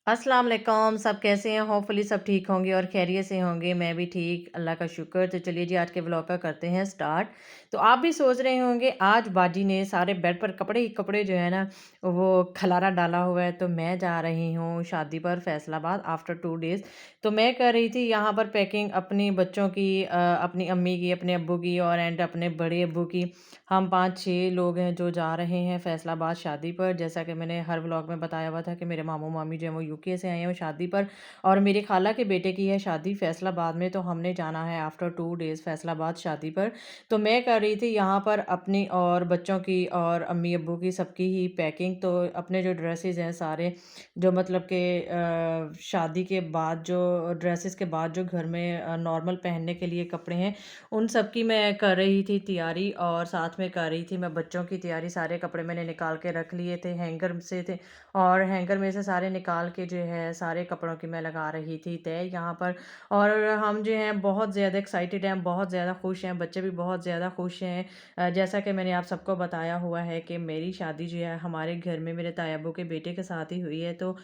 अस्सलाम वालेकुम। सब कैसे हैं? होपफुली सब ठीक होंगे और खैरियत से होंगे। मैं भी ठीक, अल्लाह का शुक्र। तो चलिए जी आज के व्लॉग का करते हैं स्टार्ट। तो आप भी सोच रहे होंगे आज बाजी ने सारे बेड पर कपड़े ही कपड़े जो है ना वो खलारा डाला हुआ है। तो मैं जा रही हूँ शादी पर फैसलाबाद आफ्टर 2 डेज़। तो मैं कर रही थी यहाँ पर पैकिंग अपनी बच्चों की अपनी अम्मी की, अपने अब्बू की और एंड अपने बड़े अब्बू की। हम 5-6 लोग हैं जो जा रहे हैं फैसलाबाद शादी पर। जैसा कि मैंने हर व्लॉग में बताया हुआ था कि मेरे मामू-मामी जो हैं वो यूके से आए हैं शादी पर और मेरी खाला के बेटे की है शादी फैसलाबाद में। तो हमने जाना है आफ्टर 2 डेज़ फैसलाबाद शादी पर। तो मैं कर रही थी यहाँ पर अपनी और बच्चों की और अम्मी-अब्बू की सबकी ही पैकिंग। तो अपने जो ड्रेसेज़ हैं सारे जो मतलब कि शादी के बाद जो ड्रेसेज़ के बाद जो घर में नॉर्मल पहनने के लिए कपड़े हैं उन सब की मैं कर रही थी तैयारी और साथ में कर रही थी मैं बच्चों की तैयारी। सारे कपड़े मैंने निकाल के रख लिए थे हैंगर से थे और हैंगर में से सारे निकाल के जो है सारे कपड़ों की मैं लगा रही थी तय यहाँ पर। और हम जो हैं बहुत ज़्यादा एक्साइटेड हैं, बहुत ज़्यादा खुश हैं, बच्चे भी बहुत ज़्यादा खुश हैं। जैसा कि मैंने आप सबको बताया हुआ है कि मेरी शादी जो है हमारे घर में मेरे तायाबू के बेटे के साथ ही हुई है। तो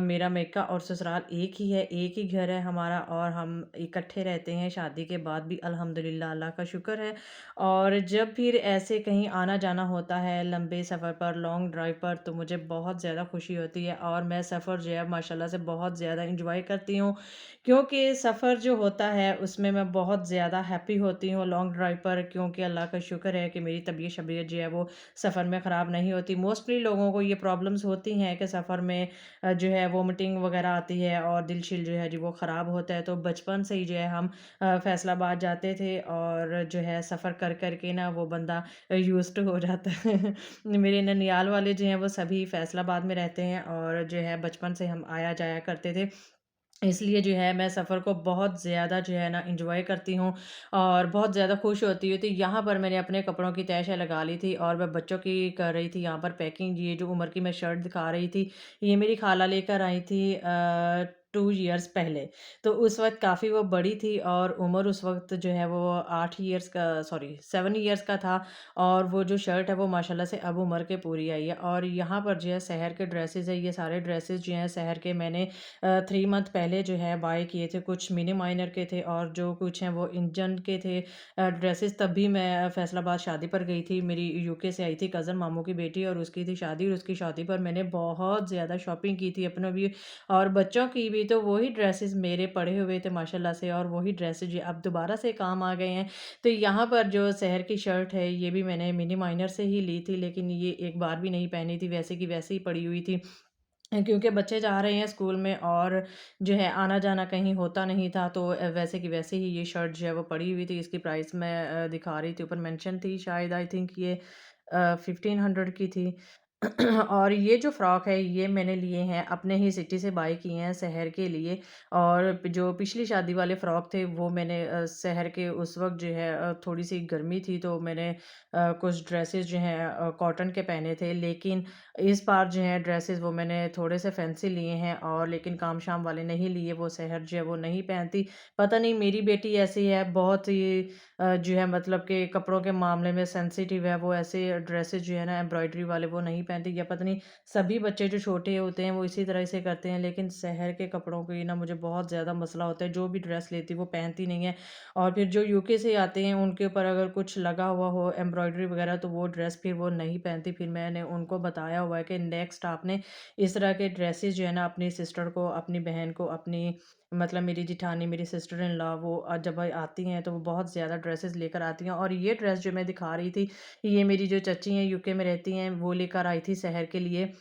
मेरा मेका और ससुराल एक ही है, एक ही घर है हमारा और हम इकट्ठे रहते हैं शादी के बाद भी अल्हम्दुलिल्लाह, अल्लाह का शुक्र है। और जब फिर ऐसे कहीं आना-जाना होता है लंबे सफ़र पर, लॉन्ग ड्राइव पर तो मुझे बहुत ज़्यादा खुशी होती है और मैं सफ़र जो है माशाल्लाह से बहुत ज़्यादा एन्जॉय करती हूँ। क्योंकि सफ़र जो होता है उसमें मैं बहुत ज़्यादा हैप्पी होती हूँ लॉन्ग ड्राइव पर, क्योंकि अल्लाह का शुक्र है कि मेरी तबीयत-शबीयत जो है वो सफ़र में ख़राब नहीं होती। मोस्टली लोगों को ये प्रॉब्लम्स होती हैं कि सफ़र में जो है वोमिटिंग वगैरह आती है और दिल-शिल जो है जी वो ख़राब होता है। तो बचपन से ही जो है हम फैसलाबाद जाते थे और जो है सफ़र कर कर के ना वो बंदा यूज़्ड टू हो जाता है। मेरे ननियाल वाले जो हैं वो सभी फैसलाबाद में रहते हैं और जो है बचपन से हम आया-जाया करते थे। इसलिए जो है मैं सफ़र को बहुत ज़्यादा जो है ना एन्जॉय करती हूँ और बहुत ज़्यादा खुश होती हूँ। तो यहाँ पर मैंने अपने कपड़ों की तह लगा ली थी और मैं बच्चों की कर रही थी यहाँ पर पैकिंग। ये जो उमर की मैं शर्ट दिखा रही थी, ये मेरी खाला लेकर आई थी 2 इयर्स पहले। तो उस वक़्त काफ़ी वो बड़ी थी और उमर उस वक़्त जो है वो 8 इयर्स का, सॉरी 7 इयर्स का था। और वो जो शर्ट है वो माशाल्लाह से अब उमर के पूरी आई है। और यहाँ पर जो है शहर के ड्रेसेज़ है, ये सारे ड्रेसेज़ जो हैं शहर के मैंने 3 मंथ पहले जो है बाय किए थे। कुछ मिनी माइनर के थे और जो कुछ हैं वो इंजन के थे ड्रेसेस। तब भी मैं फैसलाबाद शादी पर गई थी। मेरी यूके से आई थी कज़न मामू की बेटी और उसकी थी शादी और उसकी शादी पर मैंने बहुत ज़्यादा शॉपिंग की थी अपनों भी और बच्चों की भी। तो वही ड्रेसेस मेरे पड़े हुए थे माशाल्लाह से और वही ड्रेसेस जो अब दोबारा से काम आ गए हैं। तो यहाँ पर जो शहर की शर्ट है ये भी मैंने मिनी माइनर से ही ली थी, लेकिन ये एक बार भी नहीं पहनी थी, वैसे की वैसे ही पड़ी हुई थी। क्योंकि बच्चे जा रहे हैं स्कूल में और जो है आना-जाना कहीं होता नहीं था। तो वैसे की वैसे ही ये शर्ट जो है वो पड़ी हुई थी। इसकी प्राइस मैं दिखा रही थी, ऊपर मेंशन थी शायद, आई थिंक ये 1500 की थी। और ये जो फ्रॉक है ये मैंने लिए हैं अपने ही सिटी से बाय किए हैं शहर के लिए। और जो पिछली शादी वाले फ्रॉक थे वो मैंने शहर के उस वक़्त जो है थोड़ी-सी गर्मी थी तो मैंने कुछ ड्रेसेस जो हैं कॉटन के पहने थे। लेकिन इस बार जो है ड्रेसेस वो मैंने थोड़े से फैंसी लिए हैं और लेकिन काम-शाम वाले नहीं लिए, वो शहर जो है वो नहीं पहनती। पता नहीं मेरी बेटी ऐसी है, बहुत ही जो है मतलब कि कपड़ों के मामले में सेंसिटिव है। वो ऐसे ड्रेसेस जो है ना एम्ब्रॉयडरी वाले वो नहीं पहनती, या पता नहीं सभी बच्चे जो छोटे होते हैं वो इसी तरह से करते हैं। लेकिन शहर के कपड़ों की ना मुझे बहुत ज़्यादा मसला होता है, जो भी ड्रेस लेती वो पहनती नहीं है। और फिर जो यूके से आते हैं उनके ऊपर अगर कुछ लगा हुआ हो एम्ब्रॉयडरी वगैरह तो वो ड्रेस फिर वो नहीं पहनती। फिर मैंने उनको बताया हुआ है कि नेक्स्ट आपने इस तरह के ड्रेसेस जो है ना अपनी सिस्टर को, अपनी बहन को, अपनी मतलब मेरी जिठानी, मेरी सिस्टर इन लॉ, वो जब आती हैं तो वो बहुत ज़्यादा ड्रेसेस लेकर आती हैं। और ये ड्रेस जो मैं दिखा रही थी, ये मेरी जो चची हैं यूके में रहती हैं वो लेकर आई थी शहर के लिए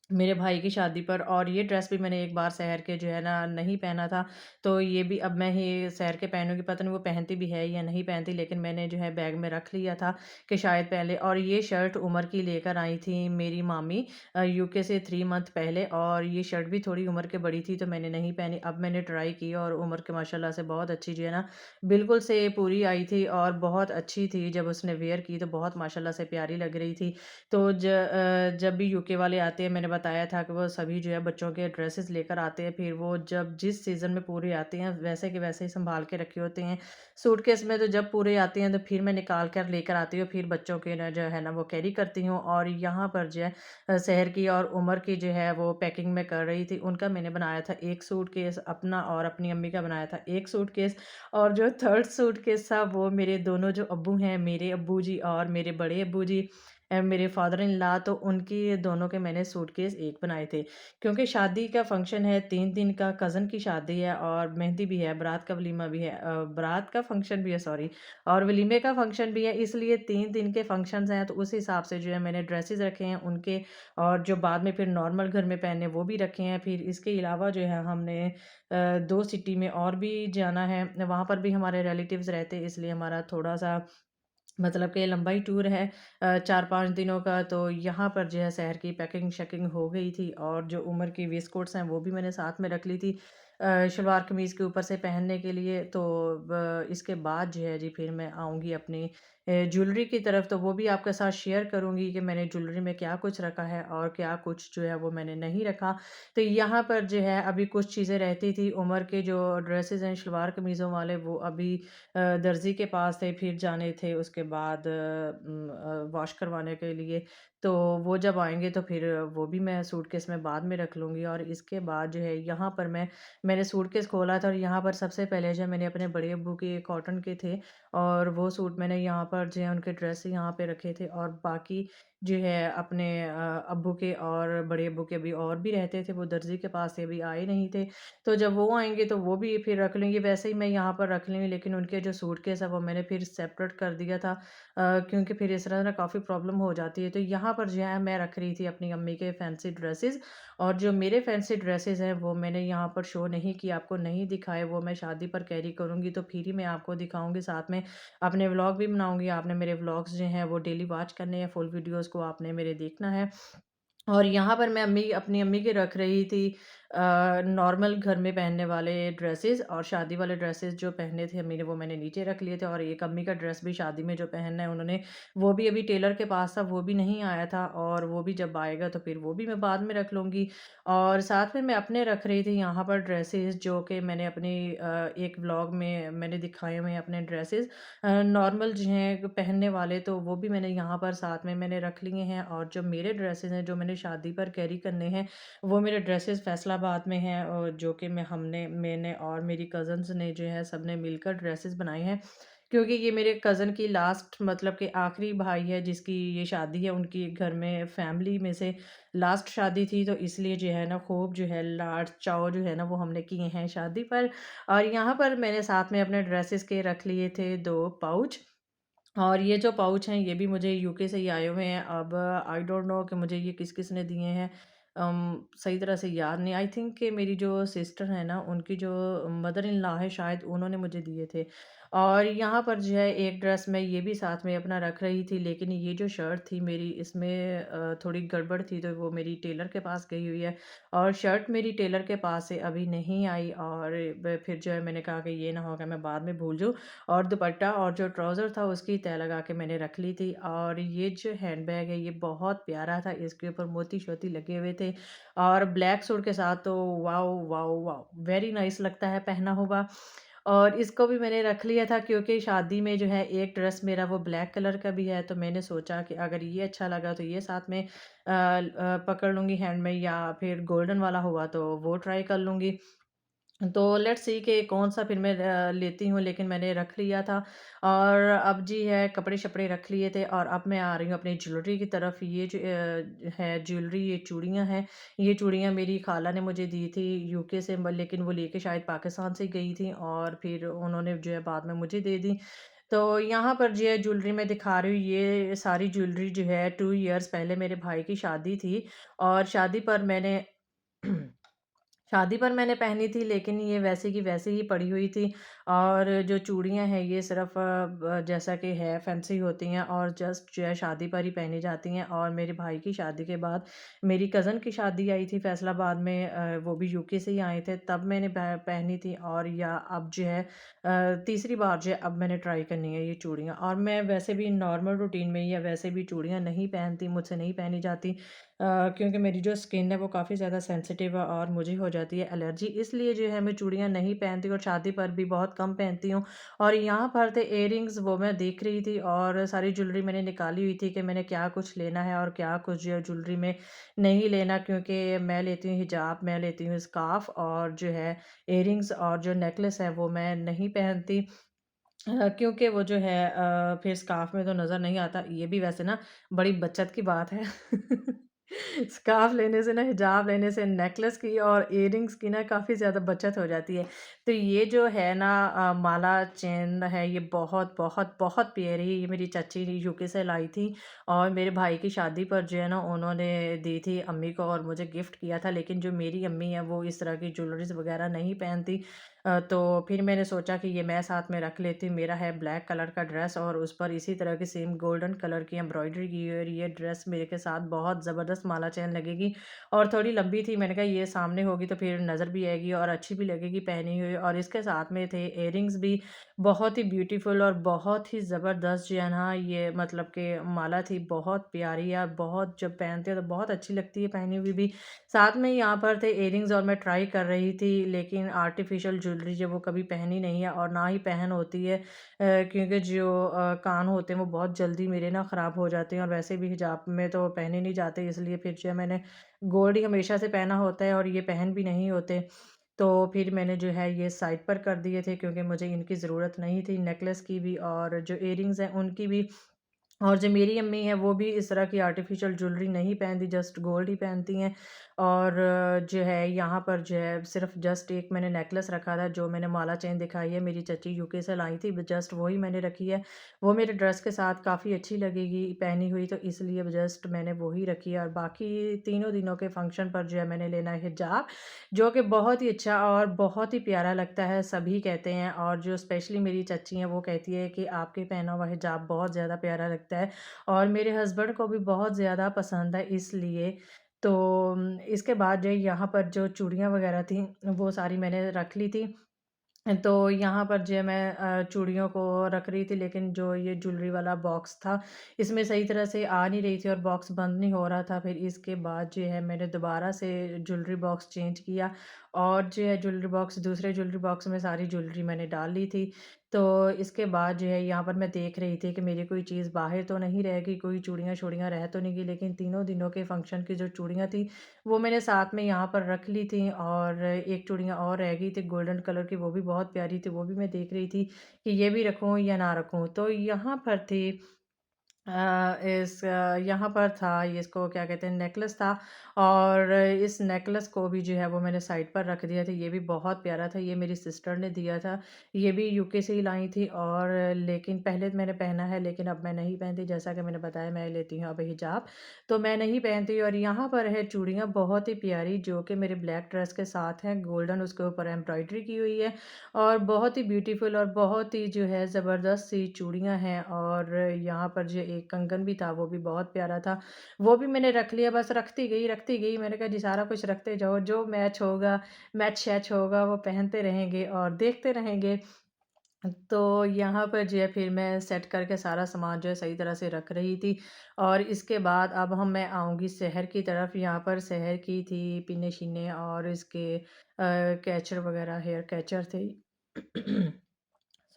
मेरे भाई की शादी पर। और ये ड्रेस भी मैंने एक बार शहर के जो है ना नहीं पहना था, तो ये भी अब मैं ही शहर के पहनूँगी। पता नहीं वो पहनती भी है या नहीं पहनती, लेकिन मैंने जो है बैग में रख लिया था कि शायद पहले। और ये शर्ट उमर की लेकर आई थी मेरी मामी यूके से 3 मंथ पहले, और ये शर्ट भी थोड़ी उमर के बड़ी थी तो मैंने नहीं पहनी। अब मैंने ट्राई की और उमर के माशाल्लाह से बहुत अच्छी जो है ना बिल्कुल से पूरी आई थी और बहुत अच्छी थी। जब उसने वियर की तो बहुत माशाल्लाह से प्यारी लग रही थी। तो जब भी यूके वाले आते हैं, मैंने बताया था कि वो सभी जो है बच्चों के ड्रेसेस लेकर आते हैं, फिर वो जब जिस सीज़न में पूरे आते हैं वैसे के वैसे ही सँभाल के रखे होते हैं। सूटकेस में तो जब पूरे आते हैं तो फिर मैं निकाल कर लेकर आती हूँ, फिर बच्चों के ना जो है ना वो कैरी करती हूँ। और यहाँ पर जो है शहर की और उम्र की जो है वो पैकिंग मैं कर रही थी। उनका मैंने बनाया था 1 सूटकेस अपना, और अपनी अम्मी का बनाया था 1 सूटकेस। और जो 3rd सूटकेस था वो मेरे दोनों जो अब्बू हैं, मेरे अब्बूजी और मेरे बड़े अब्बूजी, मेरे फादर इन लॉ, तो उनकी दोनों के मैंने सूटकेस एक बनाए थे। क्योंकि शादी का फंक्शन है 3 दिन का, कज़न की शादी है और मेहंदी भी है, बारात का वलीमा भी है, बारात का फंक्शन भी है सॉरी, और वलीमे का फंक्शन भी है, इसलिए 3 दिन के फंक्शंस हैं, तो उस हिसाब से जो है मैंने ड्रेसेस रखे हैं उनके। और जो बाद में फिर नॉर्मल घर में पहने वो भी रखे हैं। फिर इसके अलावा जो है हमने 2 सिटी में और भी जाना है, वहाँ पर भी हमारे रिलेटिव्स रहते हैं, इसलिए हमारा थोड़ा-सा मतलब कि लंबा ही टूर है 4-5 दिनों का। तो यहाँ पर जो है शहर की पैकिंग-शैकिंग हो गई थी, और जो उम्र की वेस्ट कोट्स हैं वो भी मैंने साथ में रख ली थी शलवार कमीज़ के ऊपर से पहनने के लिए। तो इसके बाद जो है जी फिर मैं आऊँगी अपनी ज्वेलरी की तरफ, तो वो भी आपके साथ शेयर करूँगी कि मैंने ज्वेलरी में क्या कुछ रखा है और क्या कुछ जो है वो मैंने नहीं रखा। तो यहाँ पर जो है अभी कुछ चीज़ें रहती थी, उम्र के जो ड्रेसेस हैं शलवार कमीज़ों वाले वो अभी दर्जी के पास थे, फिर जाने थे उसके बाद वॉश करवाने के लिए। तो वो जब आएँगे तो फिर वो भी मैं सूटकेस में बाद में रख लूँगी। और इसके बाद जो है यहाँ पर मैंने सूटकेस खोला था, और यहाँ पर सबसे पहले जो है मैंने अपने बड़े अब्बू के कॉटन के थे, और वो सूट मैंने यहाँ पर जो है उनके ड्रेस यहाँ पे रखे थे। और बाकी जो है अपने अब्बू के और बड़े अब्बू के अभी और भी रहते थे, वो दर्जी के पास थे, अभी आए नहीं थे। तो जब वो आएँगे तो वो भी फिर रख लेंगे, वैसे ही मैं यहाँ पर रख लूँगी, लेकिन उनके जो सूटकेस है वो मैंने फिर सेपरेट कर दिया था क्योंकि फिर इस तरह ना काफ़ी प्रॉब्लम हो जाती है। तो यहाँ पर जो है मैं रख रही थी अपनी अम्मी के फैंसी ड्रेसेस, और जो मेरे फैंसी ड्रेसेस हैं वो मैंने यहाँ पर शो नहीं किए, आपको नहीं दिखाए, वो मैं शादी पर कैरी करूँगी तो फिर ही मैं आपको दिखाऊँगी, साथ में अपने व्लॉग भी बनाऊँगी। आपने मेरे व्लॉग्स जो हैं वो डेली वॉच करने हैं, फुल वीडियोज़ को आपने मेरे देखना है। और यहाँ पर मैं अपनी अम्मी के रख रही थी नॉर्मल घर में पहनने वाले ड्रेसेस, और शादी वाले ड्रेसेस जो पहने थे अम्मी ने वो मैंने नीचे रख लिए थे। और एक अम्मी का ड्रेस भी शादी में जो पहनना है उन्होंने, वो भी अभी टेलर के पास था, वो भी नहीं आया था, और वो भी जब आएगा तो फिर वो भी मैं बाद में रख लूँगी। और साथ में मैं अपने रख रही थी यहाँ पर ड्रेसेस, जो कि मैंने अपनी एक व्लॉग में मैंने दिखाए हुए हैं अपने ड्रेसेस नॉर्मल जो हैं पहनने वाले, तो वो भी मैंने यहाँ पर साथ में मैंने रख लिए हैं। और जो मेरे ड्रेसेस हैं जो मैंने शादी पर कैरी करने हैं, वो मेरे ड्रेसेस फैसलाबाद में हैं, और जो कि मैंने और मेरी कज़न्स ने जो है सबने मिलकर ड्रेसेस बनाए हैं। क्योंकि ये मेरे कज़न की लास्ट मतलब कि आखिरी भाई है जिसकी ये शादी है, उनकी घर में फैमिली में से लास्ट शादी थी, तो इसलिए जो है ना खूब जो है लाड-चाव जो है ना वो हमने किए हैं शादी पर। और यहाँ पर मैंने साथ में अपने ड्रेसेस के रख लिए थे 2 पाउच। और ये जो पाउच हैं ये भी मुझे यूके से ही आए हुए हैं। अब आई डोंट नो कि मुझे ये किस-किस ने दिए हैं। सही तरह से याद नहीं, आई थिंक कि मेरी जो सिस्टर है ना उनकी जो मदर इन लॉ है शायद उन्होंने मुझे दिए थे। और यहाँ पर जो है एक ड्रेस मैं ये भी साथ में अपना रख रही थी, लेकिन ये जो शर्ट थी मेरी इसमें थोड़ी गड़बड़ थी, तो वो मेरी टेलर के पास गई हुई है, और शर्ट मेरी टेलर के पास से अभी नहीं आई। और फिर जो है मैंने कहा कि ये ना हो कि मैं बाद में भूल जाऊँ। और दुपट्टा और जो ट्राउज़र था उसकी तह लगा के मैंने रख ली थी। और ये जो हैंडबैग है ये बहुत प्यारा था, इसके ऊपर मोती-शोती लगे हुए थे, और ब्लैक सूट के साथ तो wow, wow, wow! Very nice लगता है पहना हुआ। और इसको भी मैंने रख लिया था क्योंकि शादी में जो है एक ड्रेस मेरा वो ब्लैक कलर का भी है, तो मैंने सोचा कि अगर ये अच्छा लगा तो ये साथ में पकड़ लूँगी हैंड में, या फिर गोल्डन वाला हुआ तो वो ट्राई कर लूँगी। तो लेट्स सी कि कौन-सा फिर मैं लेती हूँ, लेकिन मैंने रख लिया था। और अब जी है कपड़े-शपड़े रख लिए थे, और अब मैं आ रही हूँ अपनी ज्वेलरी की तरफ। ये जो है ज्वेलरी, ये चूड़ियाँ हैं। ये चूड़ियाँ मेरी खाला ने मुझे दी थी यूके से, लेकिन वो लेके शायद पाकिस्तान से गई थी, और फिर उन्होंने जो है बाद में मुझे दे दी। तो यहाँ पर जो है ज्वेलरी मैं दिखा रही हूँ, ये सारी ज्वेलरी जो है 2 इयर्स पहले मेरे भाई की शादी थी, और शादी पर मैंने पहनी थी, लेकिन ये वैसे की वैसे ही पड़ी हुई थी। और जो चूड़ियाँ हैं ये सिर्फ़ जैसा कि है फैंसी होती हैं, और जस्ट जो है शादी पर ही पहनी जाती हैं। और मेरे भाई की शादी के बाद मेरी कज़न की शादी आई थी फ़ैसलाबाद में, वो भी यूके से ही आए थे, तब मैंने पहनी थी। और या अब जो है तीसरी बार जो है अब मैंने ट्राई करनी है ये चूड़ियाँ। और मैं वैसे भी नॉर्मल रूटीन में या वैसे भी चूड़ियाँ नहीं पहनती, मुझसे नहीं पहनी जाती। क्योंकि मेरी जो स्किन है वो काफ़ी ज़्यादा सेंसिटिव है और मुझे हो जाती है एलर्जी, इसलिए जो है मैं चूड़ियाँ नहीं पहनती और शादी पर भी बहुत कम पहनती हूँ। और यहाँ पर थे इयररिंग्स, वो मैं देख रही थी और सारी ज्वेलरी मैंने निकाली हुई थी कि मैंने क्या कुछ लेना है और क्या कुछ जो है ज्वेलरी में नहीं लेना, क्योंकि मैं लेती हूँ हिजाब, मैं लेती हूँ स्कार्फ और जो है इयररिंग्स और जो नेकलेस है वो मैं नहीं पहनती। क्योंकि वो जो है फिर स्कार्फ़ में तो नज़र नहीं आता। ये भी वैसे ना बड़ी बचत की बात है। स्कार्फ़ लेने से ना, हिजाब लेने से, नेकलेस की और इयररिंग्स की ना काफ़ी ज़्यादा बचत हो जाती है। तो ये जो है ना माला चेन है, ये बहुत, बहुत, बहुत प्यारी, ये मेरी चाची यूके से लाई थी और मेरे भाई की शादी पर जो है ना उन्होंने दी थी अम्मी को और मुझे गिफ्ट किया था। लेकिन जो मेरी अम्मी है वो इस तरह की ज्वेलरीज़ वग़ैरह नहीं पहनती। तो फिर मैंने सोचा कि ये मैं साथ में रख लेती हूँ। मेरा है ब्लैक कलर का ड्रेस और उस पर इसी तरह की सेम गोल्डन कलर की एम्ब्रॉयडरी की हुई है और ये ड्रेस मेरे के साथ बहुत ज़बरदस्त माला चैन लगेगी और थोड़ी लंबी थी। मैंने कहा ये सामने होगी तो फिर नज़र भी आएगी और अच्छी भी लगेगी पहनी हुई। और इसके साथ में थे इयररिंग्स भी बहुत ही ब्यूटीफुल और बहुत ही ज़बरदस्त जो है ना ये मतलब कि माला थी, बहुत प्यारी है, बहुत जब पहनते हो तो बहुत अच्छी लगती है पहनी हुई भी। साथ में यहाँ पर थे इयररिंग्स और मैं ट्राई कर रही थी, लेकिन आर्टिफ़िशियल ज्वेलरी जो वो कभी पहनी नहीं है और ना ही पहन होती है, क्योंकि जो कान होते हैं वो बहुत जल्दी मेरे ना ख़राब हो जाते हैं और वैसे भी हिजाब में तो पहने नहीं जाते, इसलिए फिर जो है मैंने गोल्ड ही हमेशा से पहना होता है और ये पहन भी नहीं होते। तो फिर मैंने जो है ये साइड पर कर दिए थे क्योंकि मुझे इनकी ज़रूरत नहीं थी, नेकलेस की भी और जो इयररिंग्स हैं उनकी भी। और जो मेरी अम्मी हैं वो भी इस तरह की आर्टिफ़िशियल ज्वेलरी नहीं पहनती, जस्ट गोल्ड ही पहनती हैं। और जो है यहाँ पर जो है सिर्फ़ जस्ट एक मैंने नेकलेस रखा था, जो मैंने माला चेन दिखाई है मेरी चाची यूके से लाई थी, जस्ट वही मैंने रखी है। वो मेरे ड्रेस के साथ काफ़ी अच्छी लगेगी पहनी हुई, तो इसलिए जस्ट मैंने वो ही रखी है। और बाकी तीनों दिनों के फंक्शन पर जो है मैंने लेना है हिजाब, जो कि बहुत ही अच्छा और बहुत ही प्यारा लगता है, सभी कहते हैं। और जो स्पेशली मेरी चाची हैं वो कहती है कि आपके पहना हुआ हिजाब बहुत ज़्यादा प्यारा लगता है और मेरे हस्बैंड को भी बहुत ज़्यादा पसंद है इसलिए। तो इसके बाद जो है यहाँ पर जो चूड़ियाँ वग़ैरह थी वो सारी मैंने रख ली थी। तो यहाँ पर जो है मैं चूड़ियों को रख रही थी, लेकिन जो ये ज्वेलरी वाला बॉक्स था, इसमें सही तरह से आ नहीं रही थी और बॉक्स बंद नहीं हो रहा था। फिर इसके बाद जो है मैंने दोबारा से ज्वेलरी बॉक्स चेंज किया और जो है ज्वेलरी बॉक्स, दूसरे ज्वेलरी बॉक्स में सारी ज्वेलरी मैंने डाल ली थी। तो इसके बाद जो है यहाँ पर मैं देख रही थी कि मेरी कोई चीज़ बाहर तो नहीं रहेगी, कोई चूड़ियाँ-छूड़ियाँ रह तो नहीं गई, लेकिन तीनों दिनों के फंक्शन की जो चूड़ियाँ थी वो मैंने साथ में यहाँ पर रख ली थी। और एक चूड़ियाँ और रह गई थी गोल्डन कलर की, वो भी बहुत प्यारी थी, वो भी मैं देख रही थी कि ये भी रखूँ या ना रखूँ। तो यहाँ पर थी यहाँ पर था ये, इसको क्या कहते हैं, नेकलेस था और इस नेकलेस को भी जो है वो मैंने साइड पर रख दिया था। ये भी बहुत प्यारा था, ये मेरी सिस्टर ने दिया था। ये भी यूके से ही लाई थी और लेकिन पहले तो मैंने पहना है लेकिन अब मैं नहीं पहनती, जैसा कि मैंने बताया मैं लेती हूँ अब हिजाब, तो मैं नहीं पहनती। और यहाँ पर है चूड़ियाँ बहुत ही प्यारी, जो कि मेरे ब्लैक ड्रेस के साथ हैं, गोल्डन उसके ऊपर एम्ब्रॉयडरी की हुई है और बहुत ही ब्यूटीफुल और बहुत ही जो है ज़बरदस्त सी चूड़ियाँ हैं। और यहाँ पर जो एक कंगन भी था वो भी बहुत प्यारा था, वो भी मैंने रख लिया, बस रखती गई। मैंने कहा जी सारा कुछ रखते जाओ, जो मैच होगा, मैच-शैच होगा वो पहनते रहेंगे और देखते रहेंगे। तो यहाँ पर जो है फिर मैं सेट करके सारा सामान जो है सही तरह से रख रही थी। और इसके बाद अब मैं आऊँगी शहर की तरफ। यहाँ पर शहर की थी पिन्ने-शिन्ने और इसके कैचर वगैरह, हेयर कैचर थे।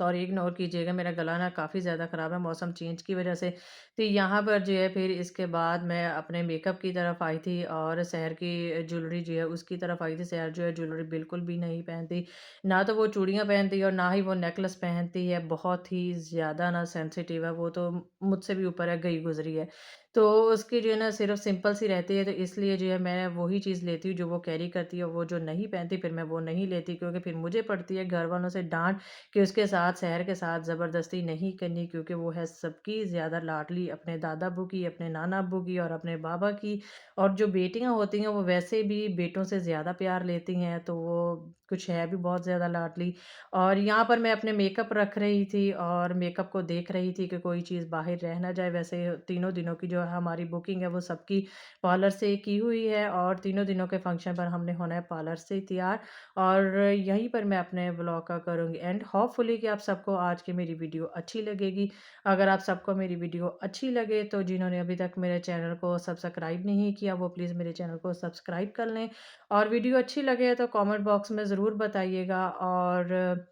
सॉरी, इग्नोर कीजिएगा, मेरा गला ना काफ़ी ज़्यादा ख़राब है मौसम चेंज की वज़ह से। तो यहाँ पर जो है फिर इसके बाद मैं अपने मेकअप की तरफ आई थी और शहर की ज्वेलरी जो है उसकी तरफ आई थी। शहर जो है ज्वेलरी बिल्कुल भी नहीं पहनती, ना तो वो चूड़ियाँ पहनती है और ना ही वो नेकलेस पहनती है। बहुत ही ज़्यादा ना सेंसिटिव है वो, तो मुझसे भी ऊपर है, गई गुज़री है। तो उसकी जो है ना सिर्फ़ सिंपल सी रहती है, तो इसलिए जो है मैं वही चीज़ लेती हूँ जो वो कैरी करती है। वो जो नहीं पहनती फिर मैं वो नहीं लेती, क्योंकि फिर मुझे पड़ती है घर वालों से डाँट कि उसके साथ, शहर के साथ ज़बरदस्ती नहीं करनी, क्योंकि वो है सबकी ज़्यादा लाडली, अपने दादा-अब्बू की, अपने नाना-अब्बू की और अपने बाबा की। और जो बेटियाँ होती हैं वो वैसे भी बेटों से ज़्यादा प्यार लेती हैं, तो वो कुछ है भी बहुत ज़्यादा लाडली। और यहाँ पर मैं अपने मेकअप रख रही थी और मेकअप को देख रही थी कि कोई चीज़ बाहर रह ना जाए। वैसे तीनों दिनों की जो हमारी बुकिंग है वो सबकी पार्लर से की हुई है और तीनों दिनों के फंक्शन पर हमने होना है पार्लर से ही तैयार। और यहीं पर मैं अपने व्लॉग का करूँगी एंड होपफुली कि आप सबको आज की मेरी वीडियो अच्छी लगेगी। अगर आप सबको मेरी वीडियो अच्छी लगे तो जिन्होंने अभी तक मेरे चैनल को सब्सक्राइब नहीं किया वो प्लीज़ मेरे चैनल को सब्सक्राइब कर लें। और वीडियो अच्छी लगे तो कमेंट बॉक्स में ज़रूर बताइएगा। और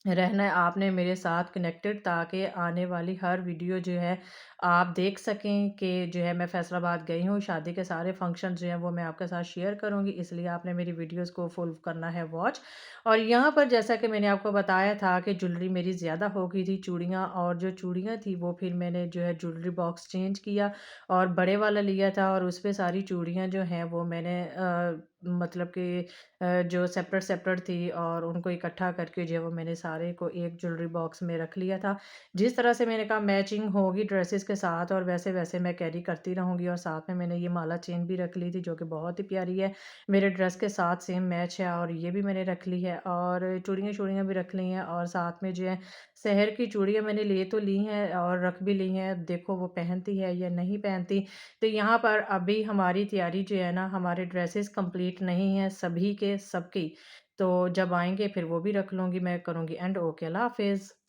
रहना है आपने मेरे साथ कनेक्टेड ताकि आने वाली हर वीडियो जो है आप देख सकें कि जो है मैं फैसलाबाद गई हूँ, शादी के सारे फंक्शन जो हैं वो मैं आपके साथ शेयर करूँगी, इसलिए आपने मेरी वीडियोस को फुल करना है वॉच। और यहाँ पर जैसा कि मैंने आपको बताया था कि ज्वेलरी मेरी ज़्यादा हो गई थी, चूड़ियाँ, और जो चूड़ियाँ थी वो फिर मैंने जो है ज्वेलरी बॉक्स चेंज किया और बड़े वाला लिया था और उस पे सारी चूड़ियाँ जो हैं वो मैंने मतलब कि जो सेपरेट सेपरेट थी और उनको इकट्ठा करके जो है वो मैंने सारे को एक ज्वेलरी बॉक्स में रख लिया था। जिस तरह से मैंने कहा मैचिंग होगी ड्रेसेस के साथ और वैसे-वैसे मैं कैरी करती रहूँगी। और साथ में मैंने ये माला चेन भी रख ली थी जो कि बहुत ही प्यारी है। मेरे ड्रेस के साथ सेम मैच है और ये भी मैंने रख ली है और चूड़ियाँ-चूड़ियाँ भी रख ली हैं और साथ में जो है शहर की चूड़ियाँ मैंने ले तो ली हैं और रख भी ली हैं। देखो वो पहनती है या नहीं पहनती। तो यहाँ पर अभी हमारी तैयारी जो है ना, हमारे ड्रेसेस कंप्लीट नहीं है सभी के सबकी। तो जब आएँगे फिर वो भी रख लूँगी मैं, करूँगी एंड। ओके, अल्लाह हाफ़िज़।